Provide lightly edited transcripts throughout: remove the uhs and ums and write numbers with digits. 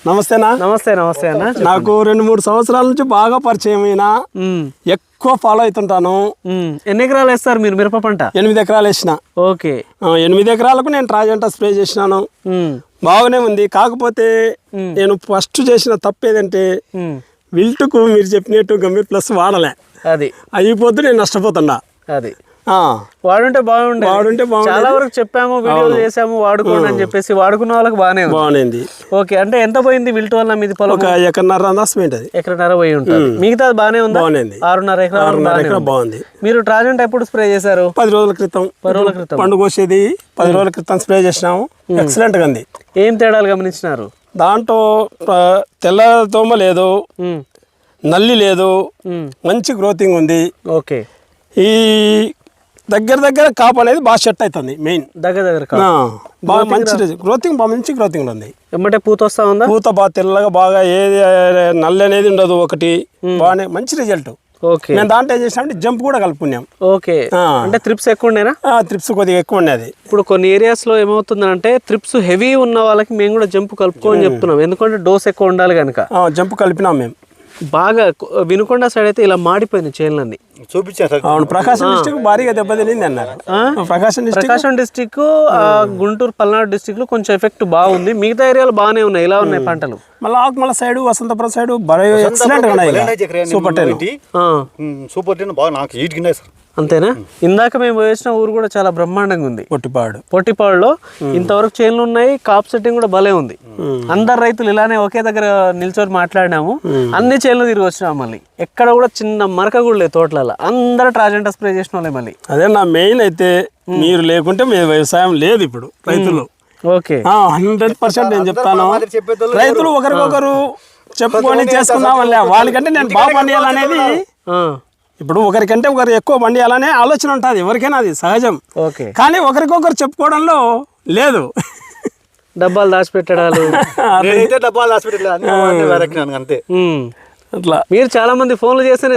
నమస్తేనా. నమస్తే నమస్తే అన్న. నాకు 2-3 సంవత్సరాల నుంచి బాగా పరిచయం అయినా ఎక్కువ ఫాలో అవుతుంటాను. ఎన్ని ఎకరాలు వేస్తారు మీరు మిరప పంట? 8 ఎకరాలు వేసిన. ఓకే. 8 ఎకరాలకు నేను ట్రాజెంటా స్ప్రే చేసినాను. బాగానే ఉంది. కాకపోతే నేను ఫస్ట్ చేసిన తప్పు ఏదంటే విల్టుకు మీరు చెప్పినట్టు గంభీర్ ప్లస్ వాడలే. అది అయిపోద్దు, నేను నష్టపోతున్నా. అది వాడుంటే బాగుండే. చాలా వరకు చెప్పాము, వీడియోలు చేసాము, వాడుకోండి అని చెప్పేసి. వాడుకున్న వాళ్ళకి బాగానే. ఓకే. అంటే ఎంత పోయింది విల్ట్ వల్ల మీది పొలం? ఒక 1.5 ఎకరన్నర పోయి ఉంటుంది. మిగతా బాగానే ఉంది. 6.5 ఎకరాలు బాగుంది. మీరు ట్రాజెంట్ ఎప్పుడు స్ప్రే చేశారు? 10 రోజుల క్రితం. పండు కోసేది 10 రోజుల క్రితం స్ప్రే చేసినాము. ఎక్సలెంట్ గా ఉంది. ఏం తేడాలు గమనించినారు? దాంట్లో తెల్ల దోమ లేదు, నల్లి లేదు, మంచి గ్రోతింగ్ ఉంది. ఓకే. ఈ దగ్గర కాపు అనేది బాగా సెట్ అవుతుంది. మెయిన్ దగ్గర బాగా మంచి గ్రోతింగ్, బాగా మంచి గ్రోతింగ్ ఉంది. ఏమంటే పూత వస్తా ఉందా? పూత బాగా తెల్లగా, బాగా ఏది నల్లి అనేది ఉండదు. ఒకటి బాగానే మంచి రిజల్ట్. ఓకే. నేను దాంట్లో ఏం చేసినా అంటే జంప్ కూడా కలుపుకున్నాం. ఓకే. అంటే త్రిప్స్ ఎక్కువ ఉండేనా? త్రిప్స్ కొద్దిగా ఎక్కువ ఉండేది. ఇప్పుడు కొన్ని ఏరియాస్ లో ఏమవుతుందంటే త్రిప్స్ హెవీ ఉన్న వాళ్ళకి మేము కూడా జంప్ కలుపుకోని చెప్తున్నాం. ఎందుకంటే డోస్ ఎక్కువ ఉండాలి కనుక. జంప్ కలిపినాం మేము. బాగా వినుకొండ సైడ్ అయితే ఇలా మాడిపోయింది చేనులన్నీ. చూపించారు. అవును, ప్రకాశం డిస్ట్రిక్ట్ భారీగా దెబ్బతినింది అన్నారు. ప్రకాశం డిస్ట్రిక్ట్, గుంటూరు, పల్నాడు డిస్ట్రిక్ట్ లో కొంచెం ఎఫెక్ట్ బాగుంది. మిగతా ఏరియాలు బాగానే ఉన్నాయి. ఇలా ఉన్నాయి పంటలు. మళ్ళీ ఆకుమల సైడ్, వసంతపురం సైడ్ సూపర్ 10 బాగా నాకు హీట్ కింద సార్. అంతేనా? ఇందాక మేము వేసిన ఊరు కూడా చాలా బ్రహ్మాండంగా ఉంది. పొట్టిపాడులో ఇంతవరకు చేనులు ఉన్నాయి. కాప్ సెట్టింగ్ కూడా భలే ఉంది. అందరు రైతులు ఇలానే ఒకే దగ్గర నిల్చొని మాట్లాడినాము. అన్ని చేనులు తిరిగి వచ్చినాము. మళ్ళీ ఎక్కడ కూడా చిన్న మరక కూడా లేదు తోటలలో. అందరూ ట్రాజెంటా స్ప్రే చేసిన వాళ్ళే. మళ్ళీ అదే నా మెయిన్. అయితే మీరు లేకుంటే మీ వ్యవసాయం లేదు ఇప్పుడు రైతులు. ఓకే. 100% నేను చెప్తాను. రైతులు ఒకరికొకరు చెప్పుకొని చేసుకున్నాం. వాళ్ళకంటే నేను బాగా పండియాలనేది, ఇప్పుడు ఒకరికంటే ఒకరు ఎక్కువ పండియాలనే ఆలోచన ఉంటుంది ఎవరికైనా, అది సహజం. కానీ ఒకరికొకరు చెప్పుకోవడంలో లేదు. డబ్బాలు దాచిపెట్టాలి. అంతే. అట్లా మీరు చాలా మంది ఫోన్లు చేస్తేనే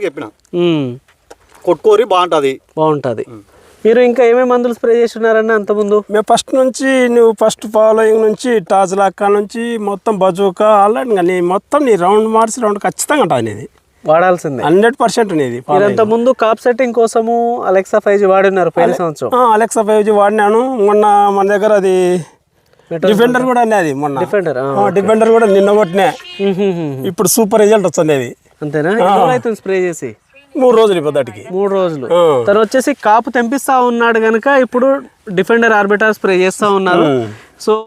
చెప్పిన కొట్టుకోరి బాగుంటది. మీరు ఇంకా ఏమేమి మందులు స్ప్రే చేస్తున్నారన్న అంతకుముందు? మేము ఫస్ట్ ఫాలోయింగ్ నుంచి టాజ్లాకా నుంచి మొత్తం బజూకా ఆల్రెడీ మొత్తం నీ రౌండ్ మార్చి రౌండ్ ఖచ్చితంగా ఉంటుంది. అనేది వాడాల్సిందే 100% అనేది. మీరంత ముందు కాప్ సెట్టింగ్ కోసము అలెక్సా 5G వాడినారు పోయిన సంవత్సరం. Alexa 5G వాడినాను. మొన్న మన దగ్గర అది డిఫెండర్ కూడా అనేది. మొన్న డిఫెండర్ కూడా నిన్న కొట్టినా. ఇప్పుడు సూపర్ రిజల్ట్ వస్తుంది. అది అంతేనా? అయితే స్ప్రే చేసి 3 రోజులు. ఇప్పటికి 3 రోజులు. తను వచ్చేసి కాపు తెంపిస్తా ఉన్నాడు గనక ఇప్పుడు డిఫెండర్ ఆర్బిటార్ స్ప్రే చేస్తా ఉన్నారు. సో